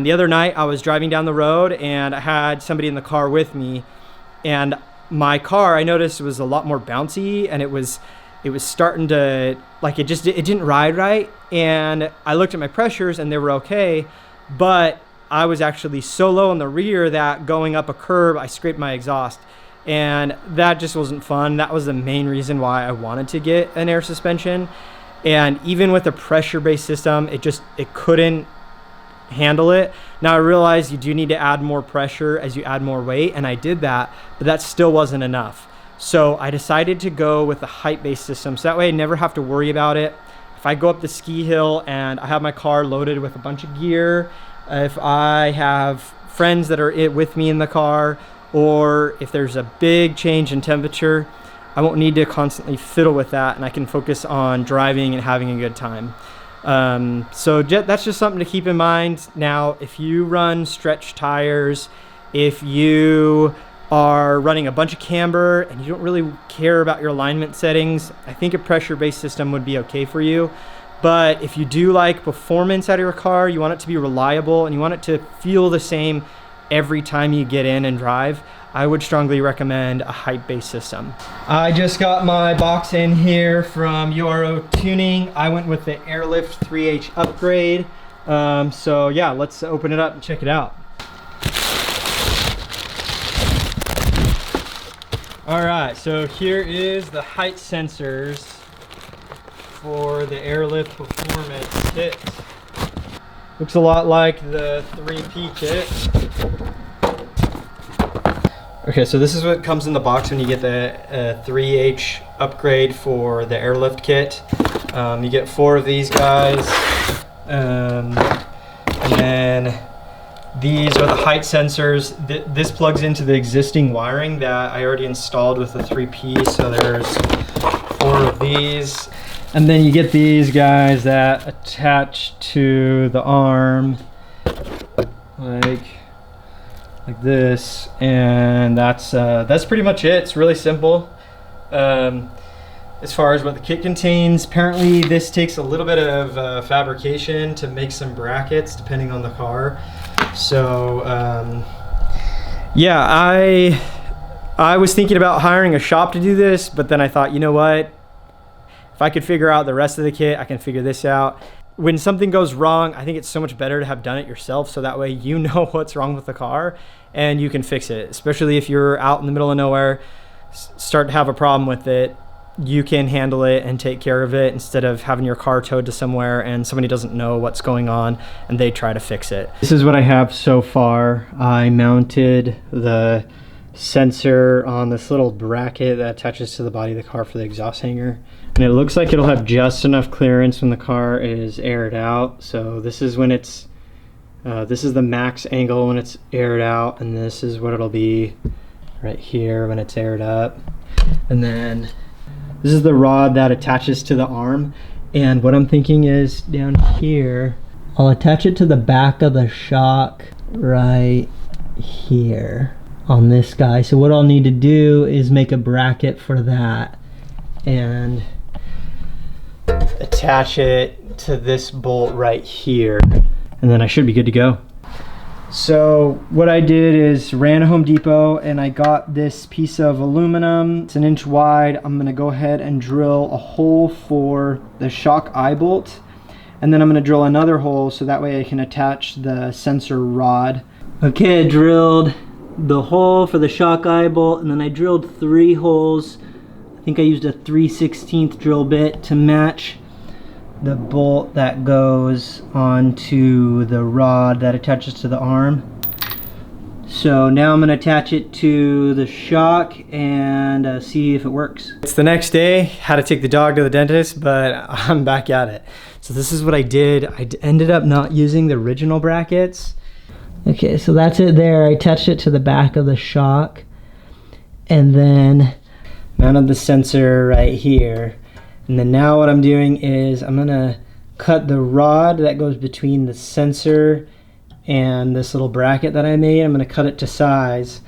the other night I was driving down the road and I had somebody in the car with me, and my car, I noticed, was a lot more bouncy, and it was starting to, like, it didn't ride right. And I looked at my pressures and they were okay, but I was actually so low in the rear that going up a curb, I scraped my exhaust, and that just wasn't fun. That was the main reason why I wanted to get an air suspension. And even with a pressure-based system, it couldn't handle it. Now I realize you do need to add more pressure as you add more weight, and I did that, but that still wasn't enough. So I decided to go with a height-based system, so that way I never have to worry about it. If I go up the ski hill and I have my car loaded with a bunch of gear, if I have friends that are with me in the car, or if there's a big change in temperature, I won't need to constantly fiddle with that, and I can focus on driving and having a good time. So that's just something to keep in mind. Now, if you run stretch tires, if you are running a bunch of camber and you don't really care about your alignment settings, I think a pressure-based system would be okay for you. But if you do like performance out of your car, you want it to be reliable, and you want it to feel the same every time you get in and drive, I would strongly recommend a height-based system. I just got my box in here from URO Tuning. I went with the Airlift 3H upgrade. So yeah, let's open it up and check it out. All right, so here is the height sensors for the Airlift Performance kit. Looks a lot like the 3P kit. Okay, so this is what comes in the box when you get the 3H upgrade for the Airlift kit. You get 4 of these guys, and then these are the height sensors. This plugs into the existing wiring that I already installed with the 3P, so there's 4 of these. And then you get these guys that attach to the arm, like this, and that's pretty much it. It's really simple. As far as what the kit contains, apparently this takes a little bit of fabrication to make some brackets depending on the car. So yeah, I was thinking about hiring a shop to do this, but then I thought, you know what, if I could figure out the rest of the kit, I can figure this out. When something goes wrong, I think it's so much better to have done it yourself, so that way you know what's wrong with the car and you can fix it. Especially if you're out in the middle of nowhere, start to have a problem with it, you can handle it and take care of it instead of having your car towed to somewhere and somebody doesn't know what's going on and they try to fix it. This is what I have so far. I mounted the sensor on this little bracket that attaches to the body of the car for the exhaust hanger, and it looks like it'll have just enough clearance when the car is aired out. So this is when it's this is the max angle when it's aired out, and this is what it'll be right here when it's aired up. And then this is the rod that attaches to the arm, and what I'm thinking is down here I'll attach it to the back of the shock right here on this guy. So what I'll need to do is make a bracket for that and attach it to this bolt right here, and then I should be good to go. So what I did is ran to Home Depot and I got this piece of aluminum. It's 1 inch wide. I'm gonna go ahead and drill a hole for the shock eye bolt, and then I'm gonna drill another hole so that way I can attach the sensor rod. Okay, I drilled the hole for the shock eye bolt, and then I drilled 3 holes. I think I used a 3/16 drill bit to match the bolt that goes onto the rod that attaches to the arm. So now I'm going to attach it to the shock and see if it works. It's the next day. Had to take the dog to the dentist, but I'm back at it. So this is what I did. I ended up not using the original brackets. Okay, so that's it there. I attached it to the back of the shock and then mounted the sensor right here. And then now what I'm doing is I'm gonna cut the rod that goes between the sensor and this little bracket that I made. I'm gonna cut it to size.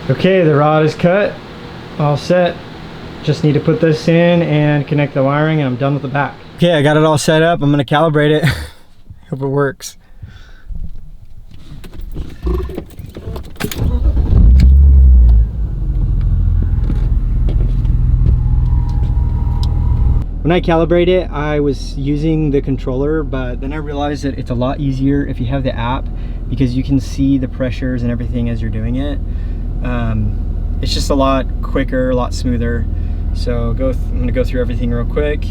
Okay, the rod is cut, all set. Just need to put this in and connect the wiring, and I'm done with the back. Okay, I got it all set up. I'm gonna calibrate it. Hope it works. when I calibrate it, I was using the controller, but then I realized that it's a lot easier if you have the app, because you can see the pressures and everything as you're doing it. It's just a lot quicker, a lot smoother. So I'm gonna go through everything real quick.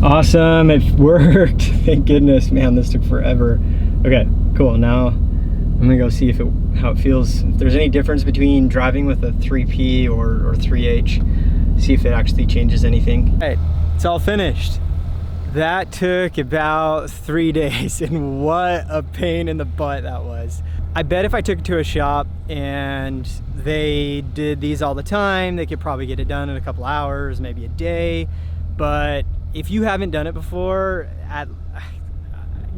Awesome, it worked. Thank goodness, man, this took forever. Okay, cool. Now I'm gonna go see how it feels. If there's any difference between driving with a 3P or 3H, see if it actually changes anything. All right, it's all finished. That took about 3 days, and what a pain in the butt that was. I bet if I took it to a shop and they did these all the time, they could probably get it done in a couple hours, maybe a day. But if you haven't done it before,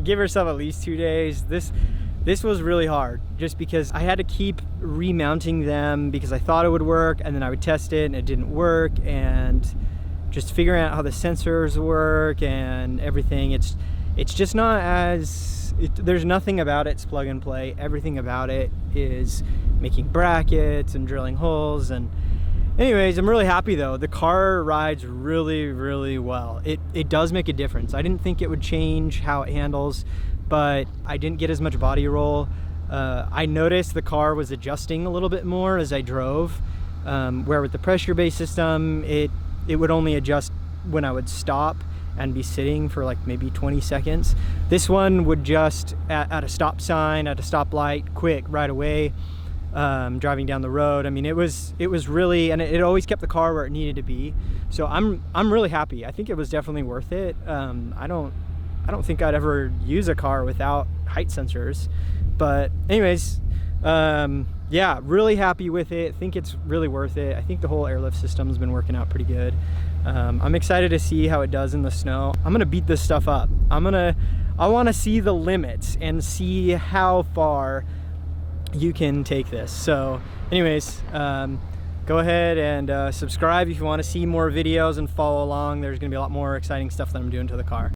give yourself at least 2 days. This was really hard, just because I had to keep remounting them because I thought it would work, and then I would test it and it didn't work, and just figuring out how the sensors work and everything. It's just not as, there's nothing about it's plug and play. Everything about it is making brackets and drilling holes. And anyways, I'm really happy though. The car rides really, really well. It does make a difference. I didn't think it would change how it handles, but I didn't get as much body roll. I noticed the car was adjusting a little bit more as I drove, where with the pressure-based system, it would only adjust when I would stop and be sitting for like maybe 20 seconds. This one would just at a stop sign, at a stoplight, quick, right away. Driving down the road. I mean, it was really, and it always kept the car where it needed to be. So I'm really happy. I think it was definitely worth it. I don't think I'd ever use a car without height sensors, but anyways, yeah, really happy with it. I think it's really worth it. I think the whole Airlift system has been working out pretty good. I'm excited to see how it does in the snow. I'm gonna beat this stuff up. I want to see the limits and see how far you can take this. So anyways, go ahead and subscribe if you want to see more videos and follow along. There's gonna be a lot more exciting stuff that I'm doing to the car.